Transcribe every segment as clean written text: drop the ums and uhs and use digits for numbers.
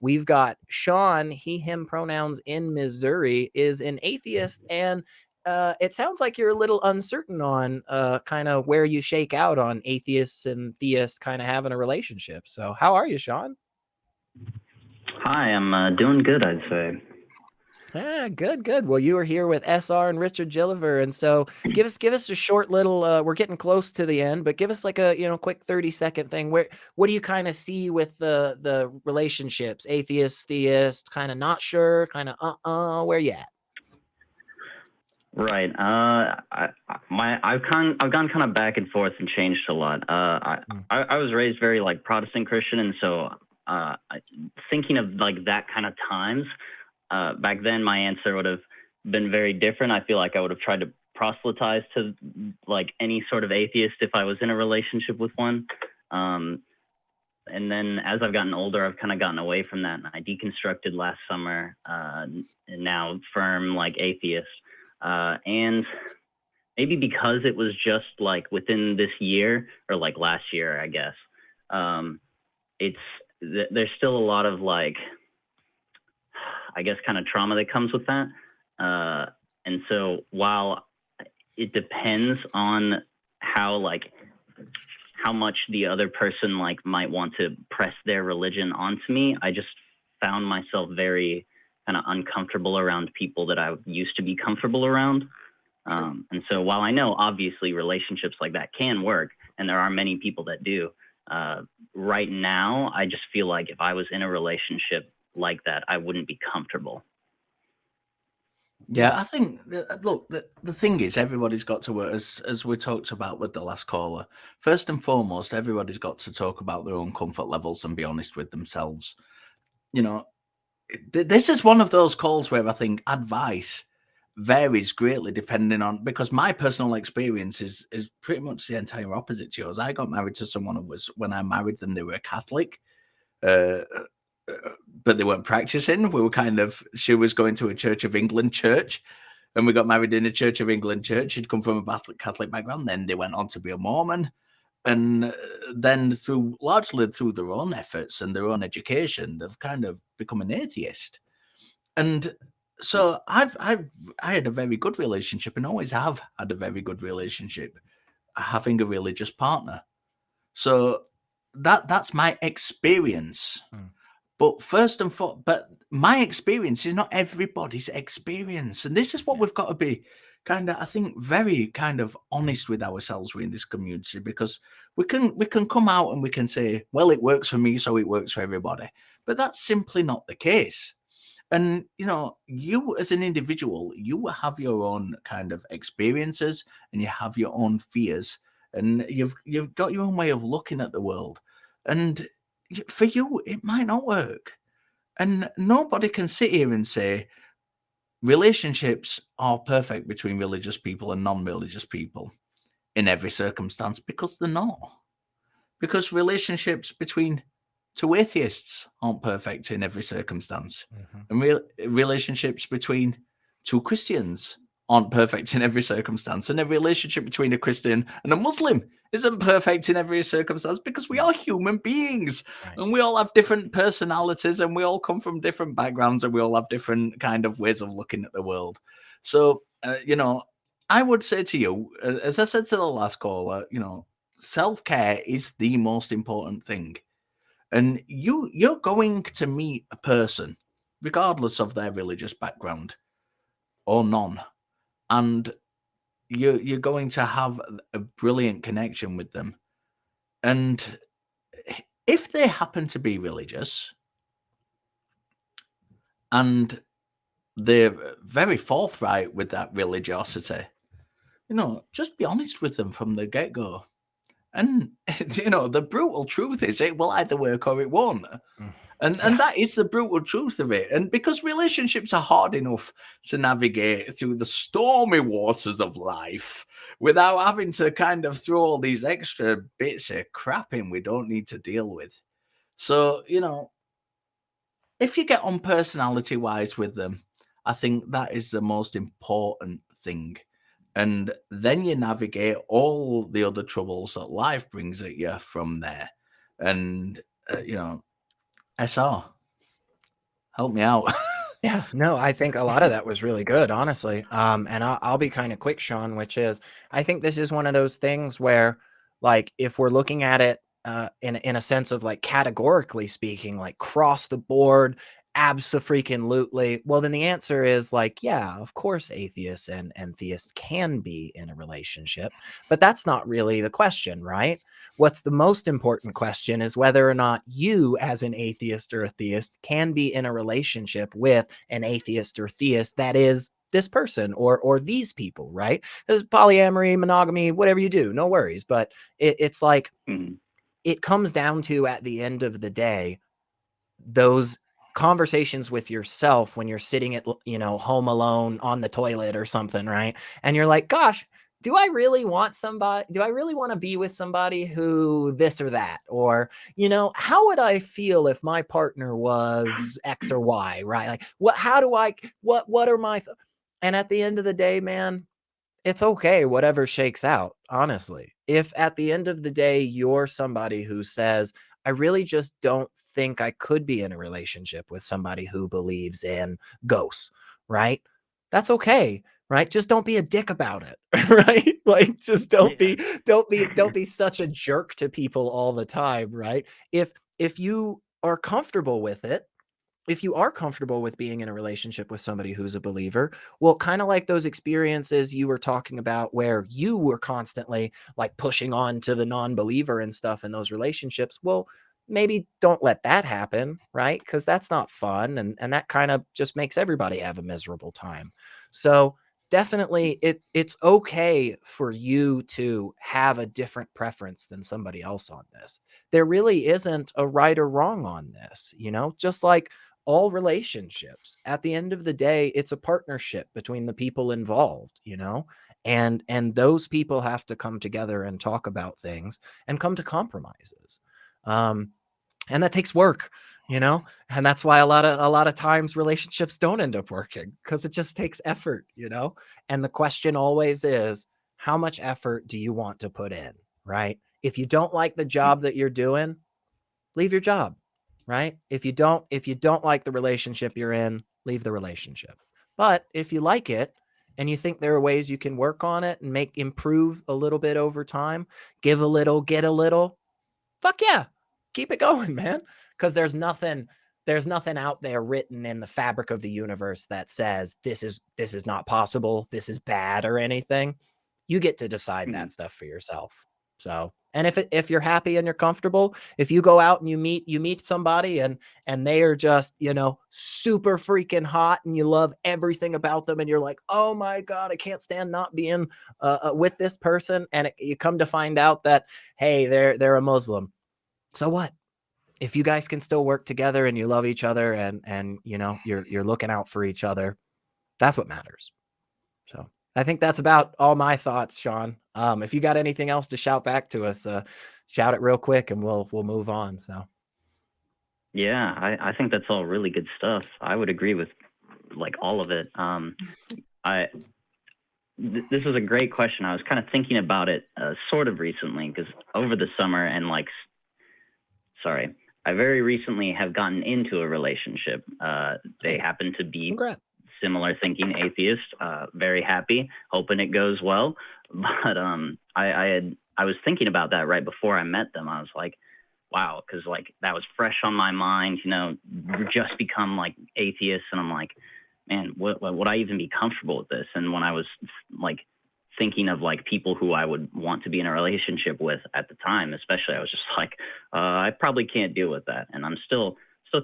we've got Shawn, he, him pronouns in Missouri, is an atheist, and it sounds like you're a little uncertain on kind of where you shake out on atheists and theists kind of having a relationship. So how are you, Shawn? Hi, I'm doing good, I'd say. Good. Well, you are here with SR and Richard Gilliver, and so give us a short little. We're getting close to the end, but give us like a quick 30-second thing. What do you kind of see with the relationships? Atheist, theist, kind of not sure, kind of where you at? Right. I've gone kind of back and forth and changed a lot. I was raised very like Protestant Christian, and so thinking of like that kind of times, back then my answer would have been very different. I feel like I would have tried to proselytize to like any sort of atheist if I was in a relationship with one. And then as I've gotten older, I've kind of gotten away from that, and I deconstructed last summer, and now firm like atheist. And maybe because it was just like within this year or like last year, I guess, there's still a lot of like, I guess, kind of trauma that comes with that. And so while it depends on how much the other person like might want to press their religion onto me, I just found myself very kind of uncomfortable around people that I used to be comfortable around. And so while I know obviously relationships like that can work, and there are many people that do, right now, I just feel like if I was in a relationship like that, I wouldn't be comfortable. Yeah, I think, look, the thing is, everybody's got to work, as we talked about with the last caller. First and foremost, everybody's got to talk about their own comfort levels and be honest with themselves. This is one of those calls where I think advice varies greatly depending on, because my personal experience is pretty much the entire opposite to yours. I got married to someone who was, when I married them, they were a Catholic. But they weren't practicing. She was going to a Church of England church, and we got married in a Church of England church. She'd come from a Catholic background. Then they went on to be a Mormon. And then largely through their own efforts and their own education, they've kind of become an atheist. And so I had a very good relationship, and always have had a very good relationship, having a religious partner. So that's my experience. But but my experience is not everybody's experience. And this is what we've got to be kind of, I think, very kind of honest with ourselves in this community, because we can come out and we can say, well, it works for me, so it works for everybody. But that's simply not the case. And, you as an individual, you have your own kind of experiences, and you have your own fears, and you've got your own way of looking at the world. And for you, it might not work. And nobody can sit here and say relationships are perfect between religious people and non-religious people in every circumstance, because they're not. Because relationships between two atheists aren't perfect in every circumstance. And relationships between two Christians aren't perfect in every circumstance. And a relationship between a Christian and a Muslim isn't perfect in every circumstance, because we are human beings, and we all have different personalities, and we all come from different backgrounds, and we all have different kind of ways of looking at the world. So, I would say to you, as I said to the last caller, self-care is the most important thing. And you're going to meet a person, regardless of their religious background or none, and you're going to have a brilliant connection with them. And if they happen to be religious and they're very forthright with that religiosity, just be honest with them from the get-go. And, the brutal truth is it will either work or it won't. And that is the brutal truth of it. And because relationships are hard enough to navigate through the stormy waters of life without having to kind of throw all these extra bits of crap in we don't need to deal with. So, if you get on personality-wise with them, I think that is the most important thing. And then you navigate all the other troubles that life brings at you from there. And, SR. Help me out. Yeah, no, I think a lot of that was really good, honestly. And I'll be kind of quick, Shawn, which is I think this is one of those things where, like, if we're looking at it in a sense of like categorically speaking, like cross the board, abso-freaking-lutely, well, then the answer is like, yeah, of course, atheists and theists can be in a relationship, but that's not really the question, right? What's the most important question is whether or not you, as an atheist or a theist, can be in a relationship with an atheist or theist that is this person or these people, right? There's polyamory, monogamy, whatever you do, no worries. But it's like it comes down to, at the end of the day, those conversations with yourself when you're sitting at, home alone on the toilet or something, right? And you're like, gosh, do I really want somebody? Do I really want to be with somebody who this or that? Or, how would I feel if my partner was X or Y, right? Like, what are my, and at the end of the day, man, it's okay, whatever shakes out, honestly. If at the end of the day, you're somebody who says, I really just don't think I could be in a relationship with somebody who believes in ghosts, right? That's okay, right? Just don't be a dick about it, right? Like, just don't be such a jerk to people all the time, right? If you are comfortable with it, if you are comfortable with being in a relationship with somebody who's a believer, well, kind of like those experiences you were talking about where you were constantly like pushing on to the non-believer and stuff in those relationships, well, maybe don't let that happen, right? Because that's not fun, and that kind of just makes everybody have a miserable time. So definitely it's okay for you to have a different preference than somebody else on this. There really isn't a right or wrong on this, just like all relationships. At the end of the day, it's a partnership between the people involved, and those people have to come together and talk about things and come to compromises. And that takes work, and that's why a lot of times relationships don't end up working, because it just takes effort, and the question always is, how much effort do you want to put in, right? If you don't like the job that you're doing, leave your job, right? If you don't like the relationship you're in, leave the relationship. But if you like it and you think there are ways you can work on it and improve a little bit over time, give a little, get a little, fuck yeah, keep it going, man. Because there's nothing out there written in the fabric of the universe that says this is not possible, this is bad or anything. You get to decide that stuff for yourself. So, and if you're happy and you're comfortable, if you go out and you meet somebody and they are just, super freaking hot and you love everything about them and you're like, oh my God, I can't stand not being with this person. And you come to find out that, hey, they're a Muslim. So what? If you guys can still work together and you love each other and you're looking out for each other, that's what matters. So I think that's about all my thoughts, Shawn. If you got anything else to shout back to us, shout it real quick and we'll move on. So Yeah, I think that's all really good stuff. I would agree with like all of it. This is a great question. I was kind of thinking about it sort of recently, because over the summer and I very recently have gotten into a relationship. They happen to be similar thinking atheist. Very happy, hoping it goes well. But I was thinking about that right before I met them. I was like, wow, because like that was fresh on my mind. Just become like atheists, and I'm like, man, would I even be comfortable with this? And when I was like thinking of like people who I would want to be in a relationship with at the time, especially, I was just like, I probably can't deal with that. And I'm still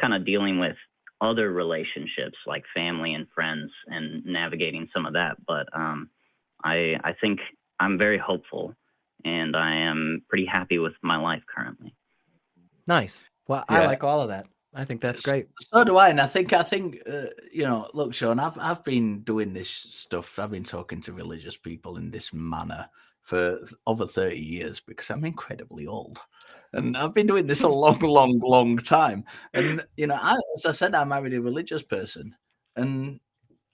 kind of dealing with other relationships like family and friends and navigating some of that. But I think I'm very hopeful, and I am pretty happy with my life currently. Nice. Well, yeah. I like all of that. I think that's great. So do I, and I think look, Shawn, I've been doing this stuff. I've been talking to religious people in this manner for over 30 years because I'm incredibly old, and I've been doing this a long time. And as I said, I married a religious person, and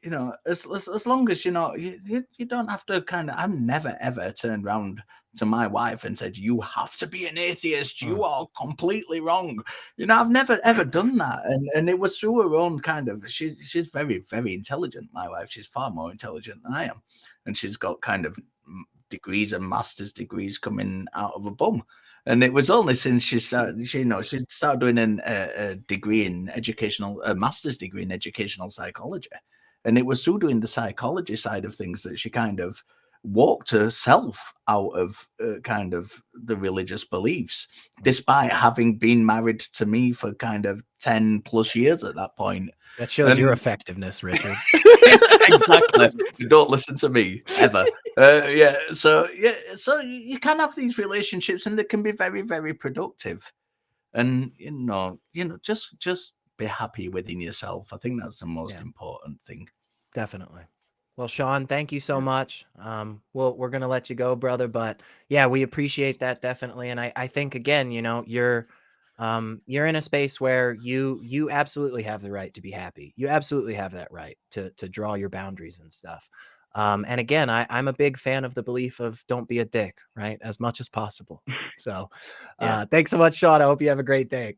you know, as long as you know, you don't have to kind of. I've never ever turned around to my wife and said, "You have to be an atheist. You are completely wrong." You know, I've never ever done that, and it was through her own kind of. She's very very intelligent. My wife, she's far more intelligent than I am, and she's got kind of degrees and master's degrees coming out of a bum. And it was only since she started, she started doing a degree in a master's degree in educational psychology. And it was through doing the psychology side of things that she kind of walked herself out of kind of the religious beliefs, despite having been married to me for kind of 10 plus years at that point. That shows your effectiveness, Richard. Exactly. Don't listen to me ever. So you can have these relationships, and they can be very, very productive. And you know, just be happy within yourself. I think that's the most important thing. Definitely. Well, Shawn, thank you so much. We're gonna let you go, brother. But yeah, we appreciate that definitely. And I think again, you know, you're in a space where you absolutely have the right to be happy. You absolutely have that right to draw your boundaries and stuff. And again, I'm a big fan of the belief of don't be a dick, right? As much as possible. So thanks so much, Shawn. I hope you have a great day.